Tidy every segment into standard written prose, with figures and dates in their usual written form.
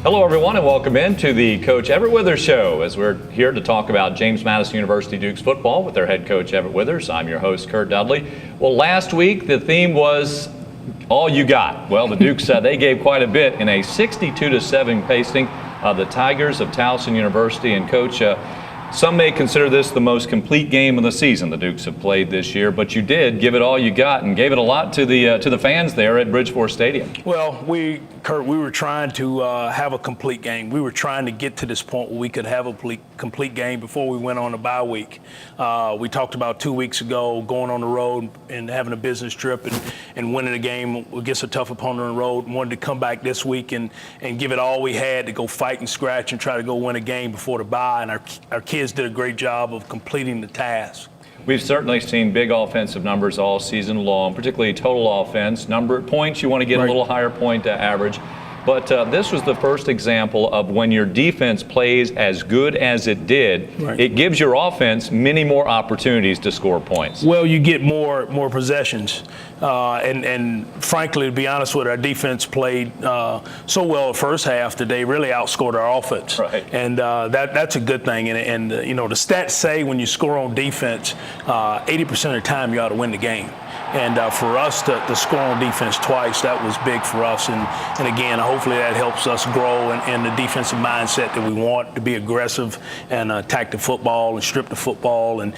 Hello, everyone, and welcome in to the Coach Everett Withers Show, as we're here to talk about James Madison University Dukes football with their head coach, Everett Withers. I'm your host, Curt Dudley. Well, last week, the theme was all you got. Well, the Dukes, they gave quite a bit in a 62-7 pasting of the Tigers of Towson University. And, Coach, some may consider this the most complete game of the season the Dukes have played this year, but you did give it all you got and gave it a lot to the fans there at Bridgeport Stadium. Well, Curt, we were trying to have a complete game. We were trying to get to this point where we could have a complete game before we went on a bye week. We talked about 2 weeks ago going on the road and having a business trip and winning a game against a tough opponent on the road. Wanted to come back this week and give it all we had to go fight and scratch and try to go win a game before the bye. And our kids did a great job of completing the task. We've certainly seen big offensive numbers all season long, particularly total offense. Number of points, you want to get a little higher point average. But this was the first example of when your defense plays as good as it did, it gives your offense many more opportunities to score points. Well, you get more possessions. And frankly, to be honest with you, our defense played so well the first half that they really outscored our offense. Right. And that's a good thing. And you know, the stats say when you score on defense, 80% of the time you ought to win the game. And for us to score on defense twice, that was big for us. And again, hopefully that helps us grow in the defensive mindset that we want, to be aggressive and attack the football and strip the football, and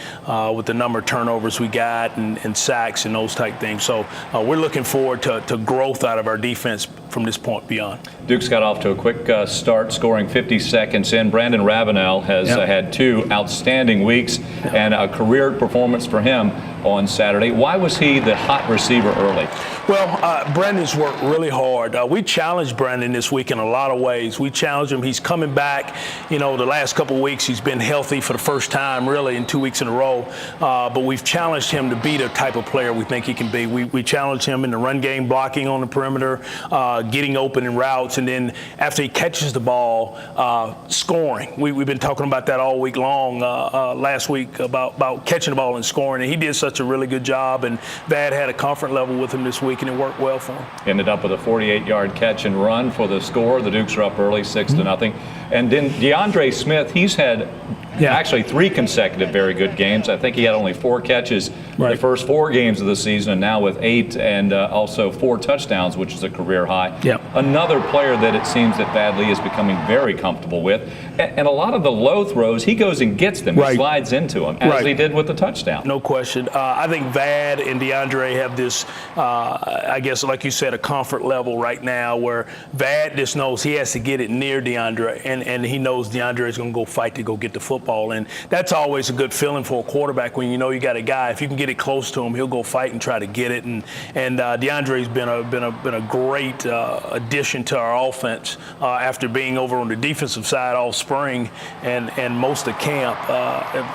with the number of turnovers we got and sacks and those type things. So we're looking forward to growth out of our defense from this point beyond. Dukes got off to a quick start, scoring 50 seconds in. Brandon Ravenel has had two outstanding weeks and a career performance for him on Saturday. Why was he the hot receiver early? Well, Brandon's worked really hard. We challenged Brandon this week in a lot of ways. We challenged him. He's coming back. You know, the last couple of weeks he's been healthy for the first time, really, in 2 weeks in a row. But we've challenged him to be the type of player we think he can be. We challenged him in the run game, blocking on the perimeter, getting open in routes, and then after he catches the ball, scoring. We've been talking about that all week long last week about catching the ball and scoring, and he did such a really good job, and Vad had a comfort level with him this week, and it worked well for him. Ended up with a 48-yard catch and run for the score. The Dukes are up early, 6-0. And then DeAndre Smith, he's had actually 3 consecutive very good games. I think he had only 4 catches the first 4 games of the season, and now with 8 and also 4 touchdowns, which is a career high. Another player that it seems that Vad Lee is becoming very comfortable with. And a lot of the low throws, he goes and gets them. He slides into them, as he did with the touchdown. No question. I think Vad and DeAndre have this, I guess, like you said, a comfort level right now where Vad just knows he has to get it near DeAndre, and he knows DeAndre is going to go fight to go get the football. And that's always a good feeling for a quarterback when you know you got a guy. If you can get it close to him, he'll go fight and try to get it. And DeAndre's been a great addition to our offense after being over on the defensive side all spring and most of camp.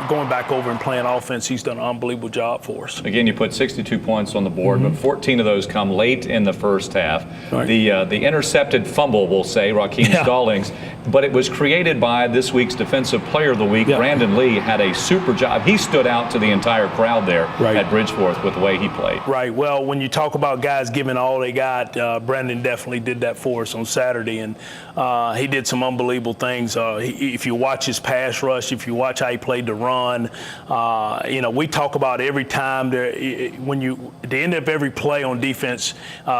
Going back over and playing offense, he's done an unbelievable job for us. Again, you put 62 points on the board, but 14 of those come late in the first half. The intercepted fumble, we'll say, Raheem Stallings, but it was created by this week's Defensive Player of the Week. Brandon Lee had a super job. He stood out to the entire crowd there at Bridgeport with the way he played. Well, when you talk about guys giving all they got, Brandon definitely did that for us on Saturday, and he did some unbelievable things. If you watch his pass rush, if you watch how he played the run, you know, we talk about every time at the end of every play on defense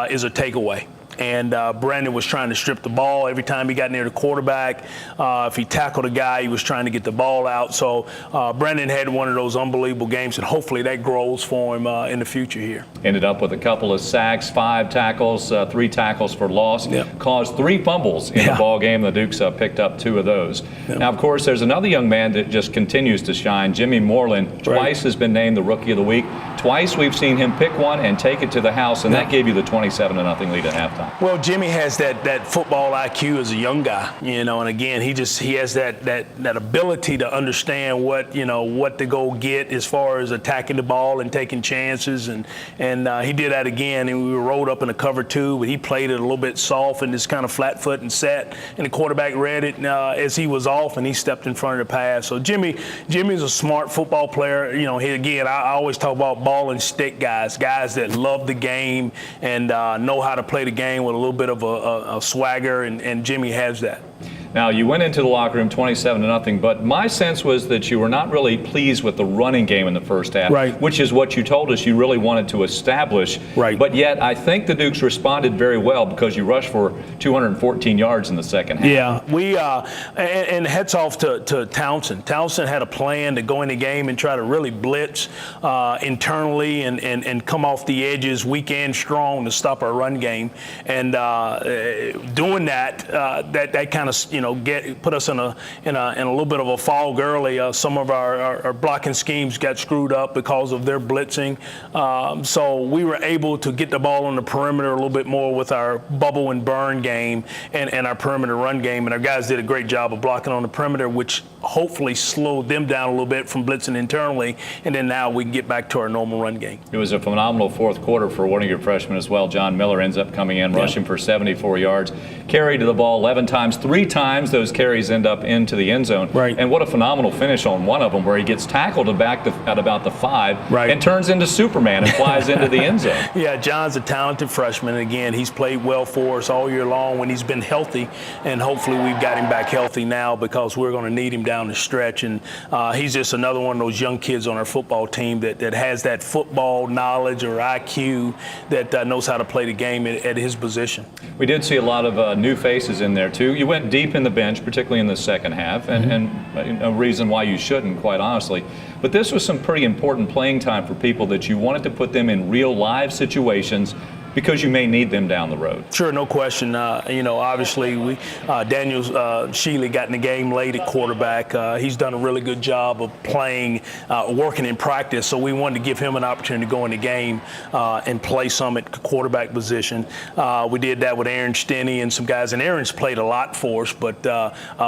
is a takeaway. And Brandon was trying to strip the ball every time he got near the quarterback. If he tackled a guy, he was trying to get the ball out. So Brandon had one of those unbelievable games, and hopefully that grows for him in the future here. Ended up with a couple of sacks, 5 tackles, 3 tackles for loss. Caused 3 fumbles in the ball game. The Dukes picked up 2 of those. Now, of course, there's another young man that just continues to shine. Jimmy Moreland twice has been named the Rookie of the Week. Twice we've seen him pick one and take it to the house, and that gave you the 27-0 lead at halftime. Well, Jimmy has that football IQ as a young guy, you know, and again, he has that ability to understand what to go get as far as attacking the ball and taking chances, and he did that again. And we were rolled up in a cover 2, but he played it a little bit soft and just kind of flat foot and set, and the quarterback read it as he was off, and he stepped in front of the pass. So Jimmy's a smart football player. You know, I always talk about ball and stick guys that love the game and know how to play the game game with a little bit of a swagger, and Jimmy has that. Now, you went into the locker room 27-0, but my sense was that you were not really pleased with the running game in the first half, right, which is what you told us you really wanted to establish. Right. But yet, I think the Dukes responded very well because you rushed for 214 yards in the second half. Yeah, we and hats off to Towson. Towson had a plan to go in the game and try to really blitz internally and come off the edges weak and strong to stop our run game. And doing that, that kind of put us in a little bit of a fog early. Some of our blocking schemes got screwed up because of their blitzing. So we were able to get the ball on the perimeter a little bit more with our bubble and burn game and our perimeter run game. And our guys did a great job of blocking on the perimeter, which hopefully slowed them down a little bit from blitzing internally. And then now we can get back to our normal run game. It was a phenomenal fourth quarter for one of your freshmen as well. John Miller ends up coming in, rushing for 74 yards, carried the ball 11 times. 3 times those carries end up into the end zone. Right. And what a phenomenal finish on one of them where he gets tackled at about the 5 and turns into Superman and flies into the end zone. Yeah, John's a talented freshman. And again, he's played well for us all year long when he's been healthy. And hopefully we've got him back healthy now because we're going to need him down the stretch. And he's just another one of those young kids on our football team that has that football knowledge or IQ that knows how to play the game at his position. We did see a lot of new faces in there, too. You went deep in the bench, particularly in the second half, and a reason why you shouldn't, quite honestly. But this was some pretty important playing time for people that you wanted to put them in real live situations because you may need them down the road. Sure, no question. Obviously, Daniel Shealy got in the game late at quarterback. He's done a really good job of playing, working in practice. So we wanted to give him an opportunity to go in the game and play some at quarterback position. We did that with Aaron Stinney and some guys. And Aaron's played a lot for us, but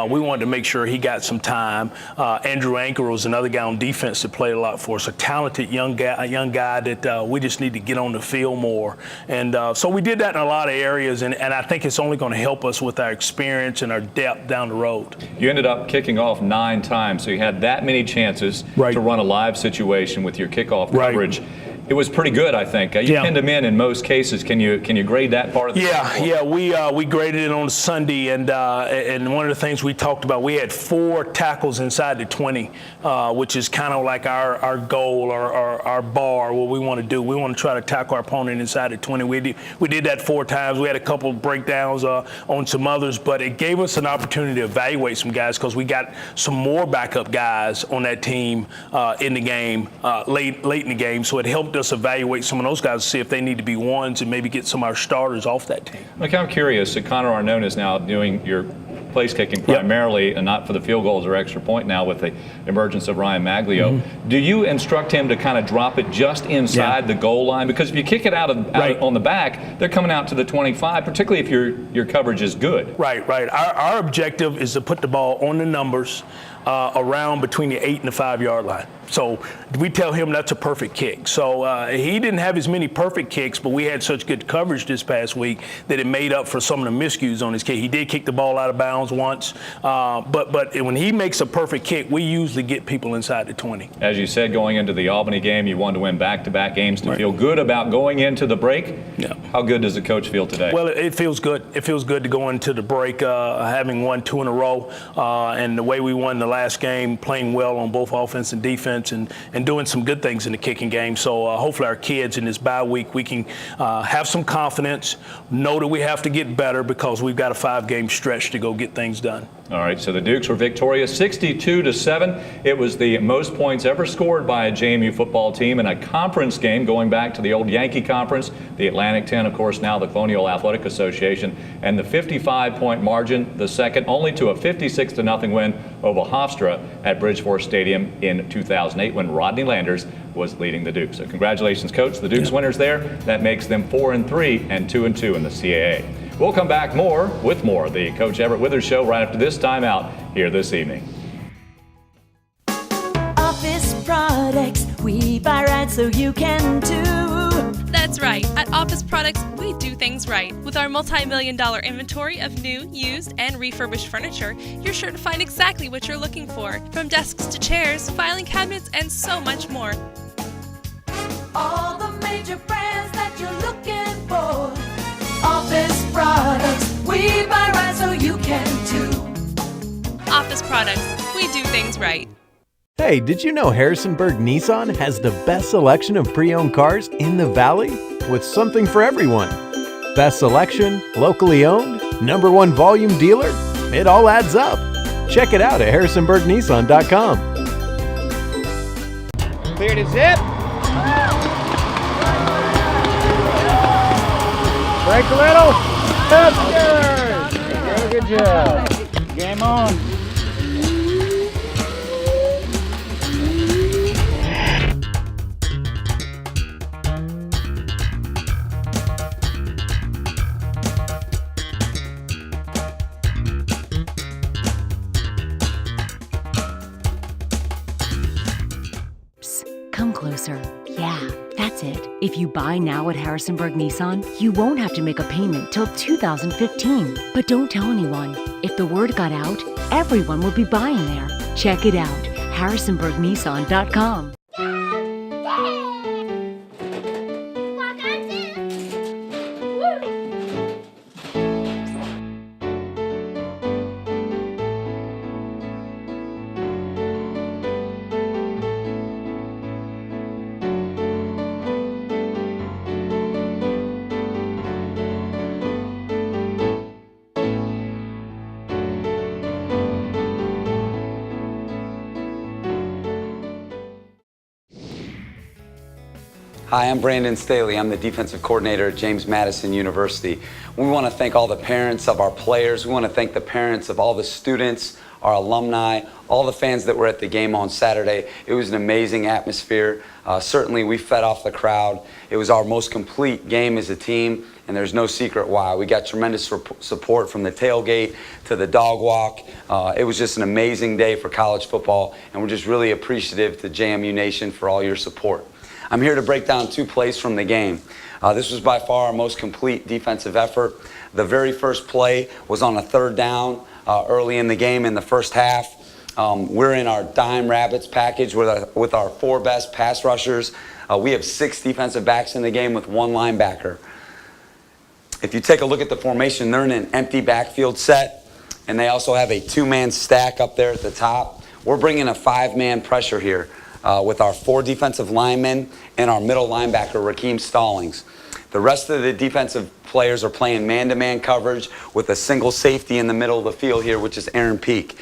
we wanted to make sure he got some time. Andrew Anker was another guy on defense that played a lot for us. A talented young guy that we just need to get on the field more. And so we did that in a lot of areas, and I think it's only going to help us with our experience and our depth down the road. You ended up kicking off 9 times, so you had that many chances to run a live situation with your kickoff coverage. It was pretty good, I think. You pinned them in most cases. Can you grade that part of the game? We graded it on Sunday, and one of the things we talked about, we had 4 tackles inside the 20, which is kind of like our goal or our bar, what we want to do. We want to try to tackle our opponent inside the 20. We did that 4 times. We had a couple of breakdowns on some others, but it gave us an opportunity to evaluate some guys because we got some more backup guys on that team in the game, late in the game, so it helped us evaluate some of those guys to see if they need to be ones and maybe get some of our starters off that team. Look, I'm curious. Connor Arnone is now doing your place kicking primarily and not for the field goals or extra point now with the emergence of Ryan Maglio. Do you instruct him to kind of drop it just inside the goal line? Because if you kick it out on the back, they're coming out to the 25, particularly if your coverage is good. Right. Our objective is to put the ball on the numbers around between the 8 and the 5 yard line. So we tell him that's a perfect kick. So he didn't have as many perfect kicks, but we had such good coverage this past week that it made up for some of the miscues on his kick. He did kick the ball out of bounds once, but when he makes a perfect kick, we usually get people inside the 20. As you said, going into the Albany game, you wanted to win back-to-back games to feel good about going into the break. Yeah. How good does the coach feel today? Well, it feels good. It feels good to go into the break, having won 2 in a row, and the way we won the last game, playing well on both offense and defense, and doing some good things in the kicking game. So hopefully our kids in this bye week, we can have some confidence, know that we have to get better because we've got a 5-game stretch to go get things done. All right, so the Dukes were victorious 62-7. It was the most points ever scored by a JMU football team in a conference game going back to the old Yankee Conference, the Atlantic 10, of course, now the Colonial Athletic Association, and the 55-point margin, the second only to a 56-0 win over Hofstra at Bridgeport Stadium in 2008 when Rodney Landers was leading the Dukes. So congratulations, Coach. The Dukes winners there. That makes them 4-3 and 2-2 in the CAA. We'll come back with more of the Coach Everett Withers Show right after this timeout here this evening. Office products, we buy right so you can too. That's right. At Office Products, we do things right. With our multi-million-dollar inventory of new, used, and refurbished furniture, you're sure to find exactly what you're looking for. From desks to chairs, filing cabinets, and so much more. All the major brands that you're looking for. Office can too. Office Products, we do things right. Hey, did you know Harrisonburg Nissan has the best selection of pre-owned cars in the Valley? With something for everyone. Best selection, locally owned, #1 volume dealer, it all adds up. Check it out at harrisonburgnissan.com. Clear to zip. Break a little. Touchdown. Good job. Game on. Come closer. Yeah, that's it. If you buy now at Harrisonburg Nissan, you won't have to make a payment till 2015. But don't tell anyone. If the word got out, everyone will be buying there. Check it out. harrisonburgnissan.com. Hi, I'm Brandon Staley. I'm the defensive coordinator at James Madison University. We want to thank all the parents of our players. We want to thank the parents of all the students, our alumni, all the fans that were at the game on Saturday. It was an amazing atmosphere. Certainly, we fed off the crowd. It was our most complete game as a team, and there's no secret why. We got tremendous support from the tailgate to the dog walk. It was just an amazing day for college football, and we're just really appreciative to JMU Nation for all your support. I'm here to break down 2 plays from the game. This was by far our most complete defensive effort. The very first play was on a 3rd down early in the game in the first half. We're in our dime rabbits package with our 4 best pass rushers. We have 6 defensive backs in the game with 1 linebacker. If you take a look at the formation, they're in an empty backfield set, and they also have a 2-man stack up there at the top. We're bringing a 5-man pressure here. With our 4 defensive linemen and our middle linebacker, Raheem Stallings. The rest of the defensive players are playing man-to-man coverage with a single safety in the middle of the field here, which is Aaron Peak.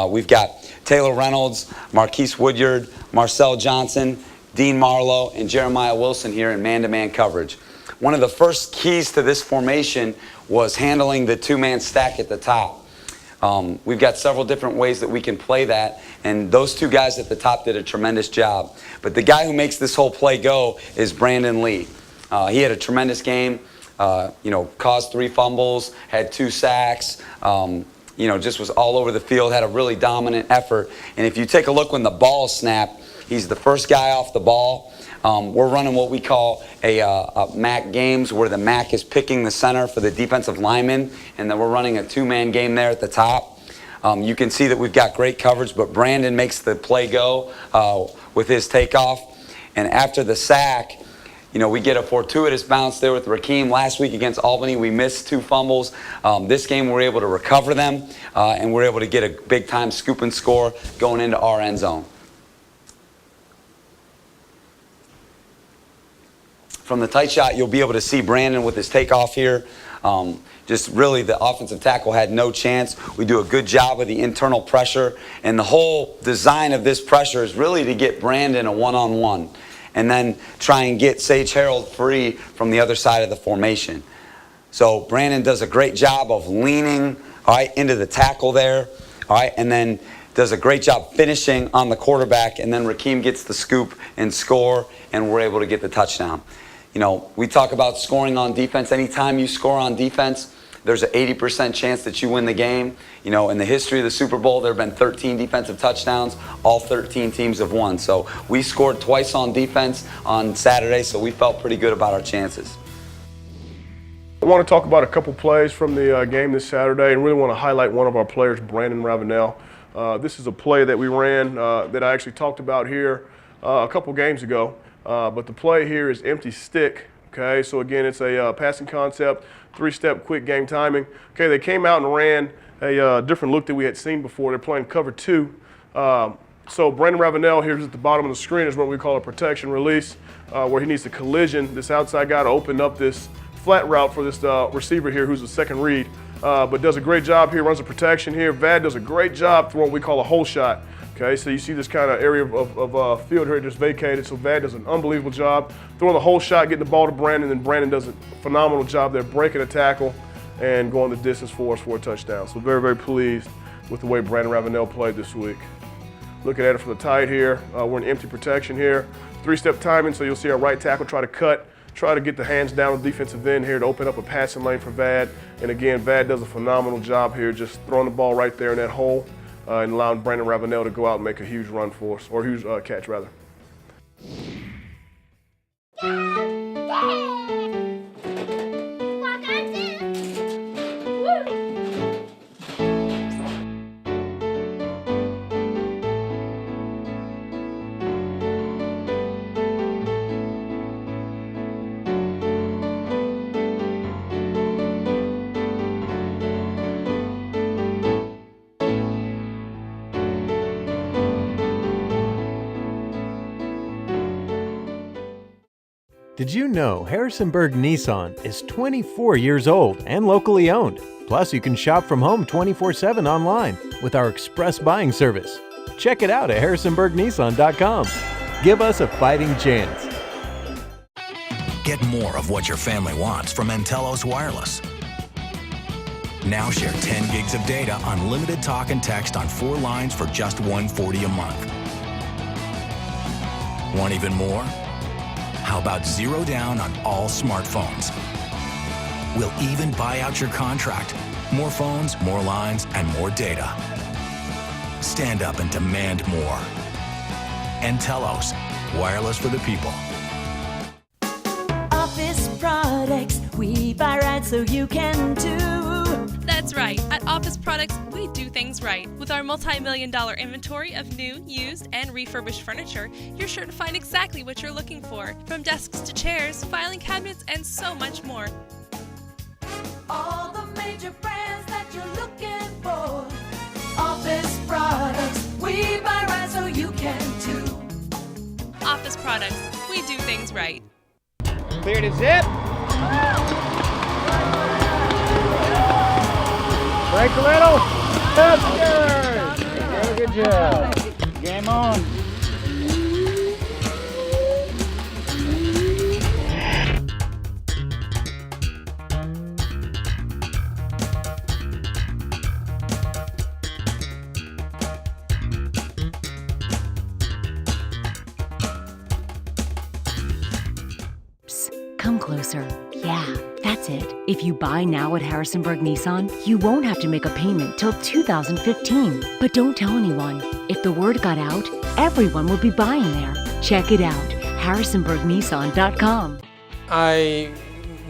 We've got Taylor Reynolds, Marquise Woodyard, Marcel Johnson, Dean Marlowe, and Jeremiah Wilson here in man-to-man coverage. One of the first keys to this formation was handling the 2-man stack at the top. We've got several different ways that we can play that, and those 2 guys at the top did a tremendous job. But the guy who makes this whole play go is Brandon Lee. He had a tremendous game, caused 3 fumbles, had 2 sacks, just was all over the field, had a really dominant effort. And if you take a look when the ball snapped, he's the first guy off the ball. We're running what we call a MAC games, where the MAC is picking the center for the defensive lineman, and then we're running a 2-man game there at the top. You can see that we've got great coverage, but Brandon makes the play go with his takeoff. And after the sack, we get a fortuitous bounce there with Raheem. Last week against Albany, we missed 2 fumbles. This game, we're able to recover them, and we're able to get a big-time scoop and score going into our end zone. From the tight shot, you'll be able to see Brandon with his takeoff here. Just really, the offensive tackle had no chance. We do a good job of the internal pressure. And the whole design of this pressure is really to get Brandon a one-on-one and then try and get Sage Harold free from the other side of the formation. So Brandon does a great job of leaning, all right, into the tackle there, all right, and then does a great job finishing on the quarterback, and then Raheem gets the scoop and score, and we're able to get the touchdown. We talk about scoring on defense. Anytime you score on defense, there's an 80% chance that you win the game. In the history of the Super Bowl, there have been 13 defensive touchdowns. All 13 teams have won. So we scored twice on defense on Saturday, so we felt pretty good about our chances. I want to talk about a couple plays from the game this Saturday, and really want to highlight one of our players, Brandon Ravenel. This is a play that we ran that I actually talked about here a couple games ago. But the play here is empty stick. Okay, so again, it's a passing concept, 3-step quick game timing. Okay, they came out and ran a different look that we had seen before. They're playing cover 2. So Brandon Ravenel here at the bottom of the screen is what we call a protection release, where he needs to collision this outside guy to open up this flat route for this receiver here who's a second read, but does a great job here, runs a protection here. Vad does a great job throwing what we call a hole shot. Okay, so you see this kind of area of field here just vacated, so Vad does an unbelievable job throwing the hole shot, getting the ball to Brandon, and Brandon does a phenomenal job there breaking a tackle and going the distance for us for a touchdown. So very, very pleased with the way Brandon Ravenel played this week. Looking at it from the tight here, we're in empty protection here. 3-step timing, so you'll see our right tackle try to cut, try to get the hands down the defensive end here to open up a passing lane for Vad. And again, Vad does a phenomenal job here, just throwing the ball right there in that hole and allowing Brandon Ravenel to go out and make a huge run for us, or a huge catch rather. Did you know Harrisonburg Nissan is 24 years old and locally owned? Plus, you can shop from home 24/7 online with our express buying service. Check it out at harrisonburgnissan.com. Give us a fighting chance. Get more of what your family wants from Entelos Wireless. Now share 10 gigs of data, unlimited talk and text on 4 lines for just $140 a month. Want even more? How about zero down on all smartphones? We'll even buy out your contract. More phones, more lines, and more data. Stand up and demand more. Entelos, wireless for the people. Office products, we buy right so you can too. That's right. At Office Products, we do things right. With our multi-million-dollar inventory of new, used, and refurbished furniture, you're sure to find exactly what you're looking for. From desks to chairs, filing cabinets, and so much more. All the major brands that you're looking for. Office products, we buy right so you can too. Office Products, we do things right. Clear to zip. Break a little. That's good. Good job. Game on. Come closer. Yeah, that's it. If you buy now at Harrisonburg Nissan, you won't have to make a payment till 2015. But don't tell anyone. If the word got out, everyone will be buying there. Check it out. harrisonburgnissan.com. I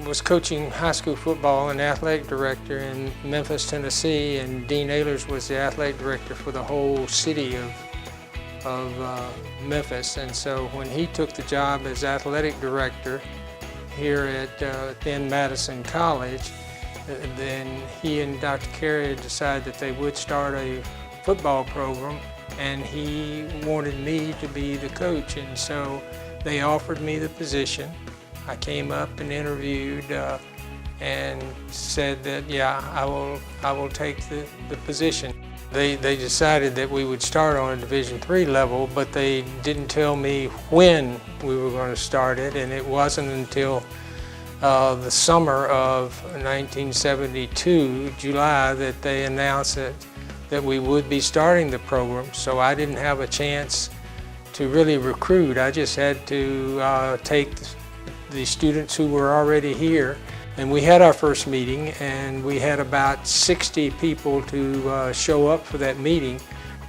was coaching high school football and athletic director in Memphis, Tennessee, and Dean Ehlers was the athletic director for the whole city of Memphis. And so when he took the job as athletic director here at then Madison College, then he and Dr. Carey decided that they would start a football program, and he wanted me to be the coach, and so they offered me the position. I came up and interviewed and said that, yeah, I will take the position. They decided that we would start on a Division III level, but they didn't tell me when we were going to start it, and it wasn't until the summer of 1972, July, that they announced that we would be starting the program. So I didn't have a chance to really recruit. I just had to take the students who were already here. And we had our first meeting, and we had about 60 people to show up for that meeting.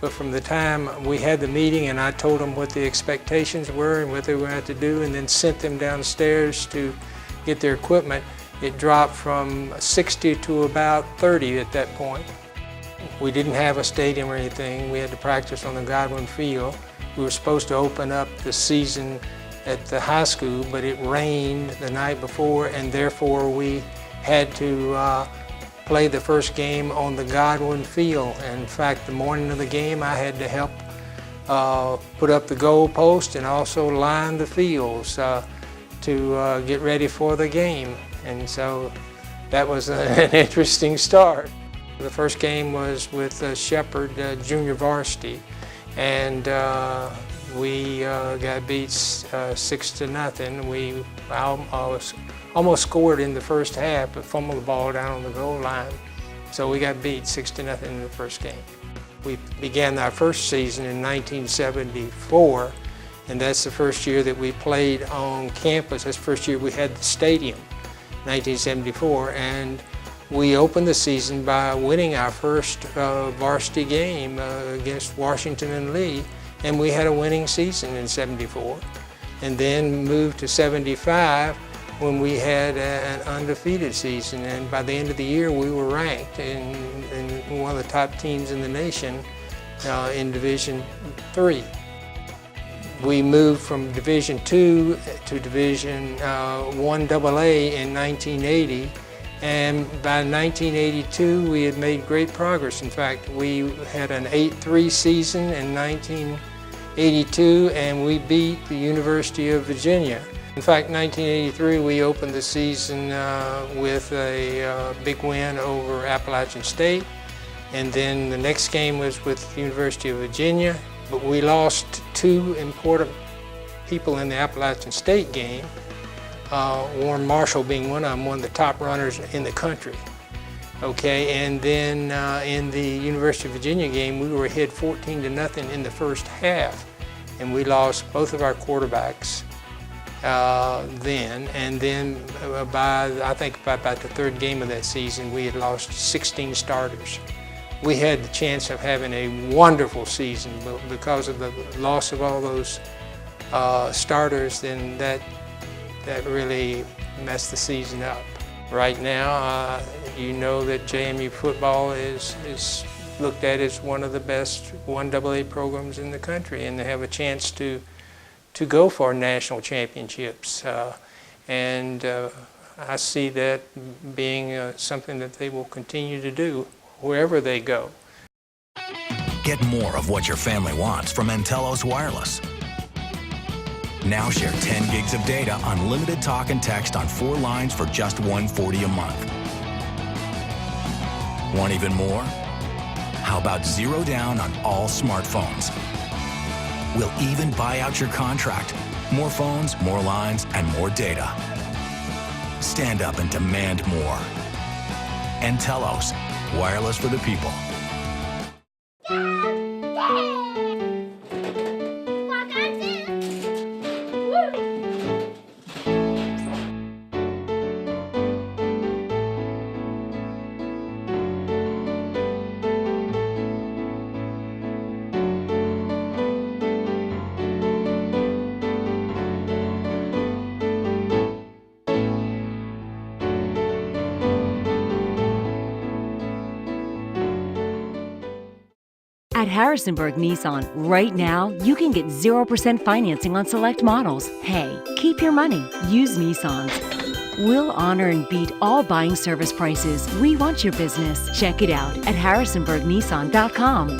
But from the time we had the meeting and I told them what the expectations were and what they were going to have to do, and then sent them downstairs to get their equipment, it dropped from 60 to about 30 at that point. We didn't have a stadium or anything. We had to practice on the Godwin Field. We were supposed to open up the season at the high school, but it rained the night before, and therefore we had to play the first game on the Godwin field. And in fact, the morning of the game, I had to help put up the goal post and also line the fields to get ready for the game. And so that was an interesting start. The first game was with Shepherd Junior Varsity, and we got beat 6-0. We almost scored in the first half, but fumbled the ball down on the goal line. So we got beat 6-0 in the first game. We began our first season in 1974, and that's the first year that we played on campus. That's the first year we had the stadium, 1974, and we opened the season by winning our first varsity game against Washington and Lee, and we had a winning season in 74. And then moved to 75 when we had an undefeated season, and by the end of the year we were ranked in one of the top teams in the nation in Division III. We moved from Division II to Division I AA in 1980, and by 1982 we had made great progress. In fact, we had an 8-3 season in 1982, and we beat the University of Virginia. In fact, 1983 we opened the season with a big win over Appalachian State, and then the next game was with the University of Virginia, but we lost two important people in the Appalachian State game, Warren Marshall being one of them, one of the top runners in the country. Okay, and then in the University of Virginia game, we were ahead 14-0 in the first half, and we lost both of our quarterbacks then. And then I think by about the third game of that season, we had lost 16 starters. We had the chance of having a wonderful season, but because of the loss of all those starters, then that really messed the season up. Right now, you know that JMU football is looked at as one of the best 1AA programs in the country, and they have a chance to go for national championships. And I see that being something that they will continue to do wherever they go. Get more of what your family wants from Telos Wireless. Now share 10 gigs of data, unlimited talk and text on 4 lines for just $140 a month. Want even more? How about zero down on all smartphones? We'll even buy out your contract. More phones, more lines, and more data. Stand up and demand more. Telos, wireless for the people. At Harrisonburg Nissan, right now, you can get 0% financing on select models. Hey, keep your money. Use Nissans. We'll honor and beat all buying service prices. We want your business. Check it out at harrisonburgnissan.com.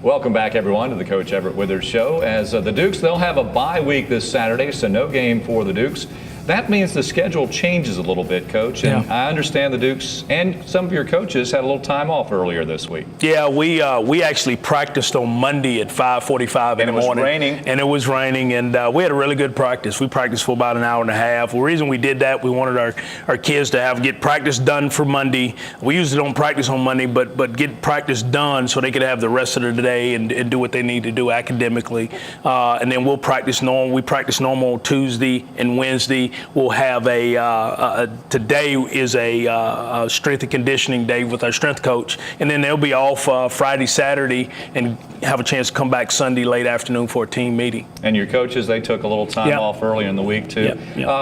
Welcome back, everyone, to the Coach Everett Withers Show. As the Dukes, they'll have a bye week this Saturday, so no game for the Dukes. That means the schedule changes a little bit, Coach, and I understand the Dukes and some of your coaches had a little time off earlier this week. Yeah, we actually practiced on Monday at 5:45 in the morning. And it was raining, and we had a really good practice. We practiced for about an hour and a half. The reason we did that, we wanted our kids to get practice done for Monday. We usually don't practice on Monday, but get practice done so they could have the rest of the day and do what they need to do academically. And then we'll practice normal. We practice normal on Tuesday and Wednesday. We'll have today is a strength and conditioning day with our strength coach, and then they'll be off Friday, Saturday, and have a chance to come back Sunday late afternoon for a team meeting. And your coaches, they took a little time off earlier in the week too.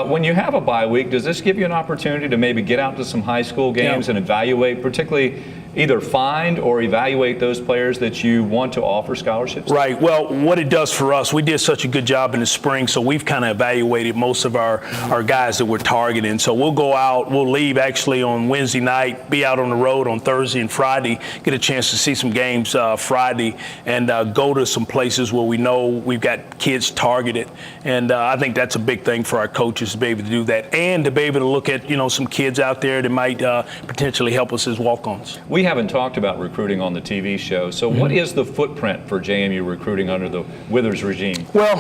When you have a bye week, does this give you an opportunity to maybe get out to some high school games and evaluate, particularly either find or evaluate those players that you want to offer scholarships? Right. Well, what it does for us, we did such a good job in the spring, so we've kind of evaluated most of our guys that we're targeting. So we'll go out, we'll leave actually on Wednesday night, be out on the road on Thursday and Friday, get a chance to see some games Friday, and go to some places where we know we've got kids targeted. And I think that's a big thing for our coaches to be able to do that, and to be able to look at, some kids out there that might potentially help us as walk-ons. We haven't talked about recruiting on the TV show, so what is the footprint for JMU recruiting under the Withers regime? Well,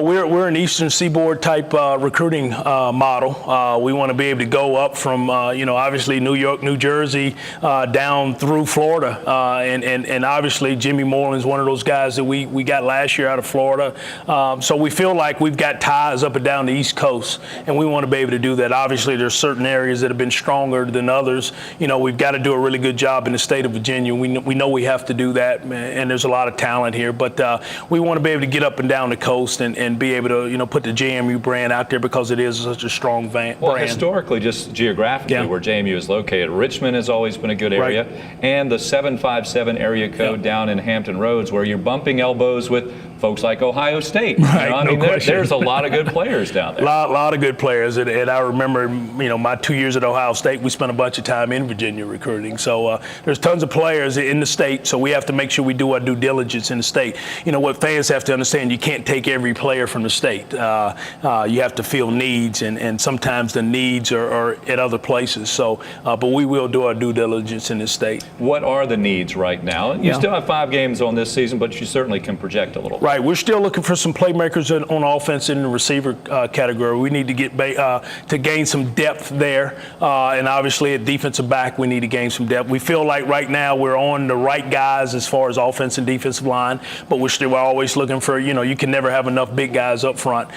we're an Eastern Seaboard type recruiting model. We want to be able to go up from, obviously New York, New Jersey, down through Florida, and obviously Jimmy Moreland's one of those guys that we got last year out of Florida. So we feel like we've got ties up and down the East Coast, and we want to be able to do that. Obviously, there's certain areas that have been stronger than others. We've got to do a really good job in the state of Virginia. We know we have to do that, and there's a lot of talent here. But we want to be able to get up and down the coast and be able to, put the JMU brand out there because it is such a strong brand. Well, historically, just geographically, where JMU is located, Richmond has always been a good area, and the 757 area code down in Hampton Roads, where you're bumping elbows with folks like Ohio State. There's a lot of good players down there. A lot of good players, and I remember, my 2 years at Ohio State, we spent a bunch of time in Virginia recruiting. So there's tons of players in the state, so we have to make sure we do our due diligence in the state. What fans have to understand, you can't take every player from the state. You have to fill needs, and sometimes the needs are at other places. So, but we will do our due diligence in the state. What are the needs right now? You still have 5 games on this season, but you certainly can project a little. Right, we're still looking for some playmakers on offense in the receiver category. We need to get to gain some depth there, and obviously at defensive back we need to gain some depth. We feel like right now we're on the right guys as far as offense and defensive line, but we're always looking for, you can never have enough big guys up front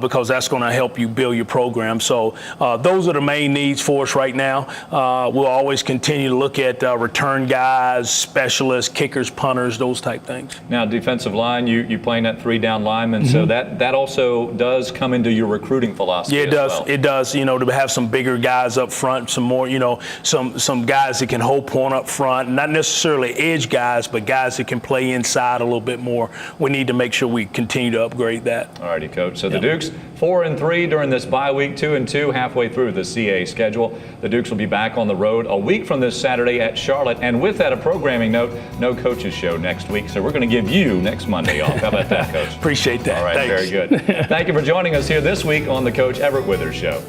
because that's going to help you build your program. So those are the main needs for us right now. We'll always continue to look at return guys, specialists, kickers, punters, those type things. Now, defensive line, you playing that 3-down lineman, so that also does come into your recruiting philosophy. Yeah, it does. Well. It does. To have some bigger guys up front, some more, some guys that can hold point up front, not necessarily edge guys, but guys that can play inside a little bit more. We need to make sure we continue to upgrade that. All righty, Coach. So the Dukes 4-3 during this bye week, 2-2 halfway through the CA schedule. The Dukes will be back on the road a week from this Saturday at Charlotte, and with that, a programming note: no coaches show next week, so we're going to give you next Monday off. How about that, Coach? Appreciate that. All right, Thanks. very good. Thank you for joining us here this week on the Coach Everett Withers Show.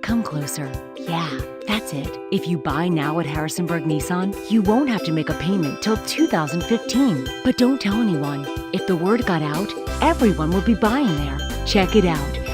Come closer. Yeah, that's it. If you buy now at Harrisonburg Nissan, you won't have to make a payment till 2015. But don't tell anyone. If the word got out, everyone will be buying there. Check it out.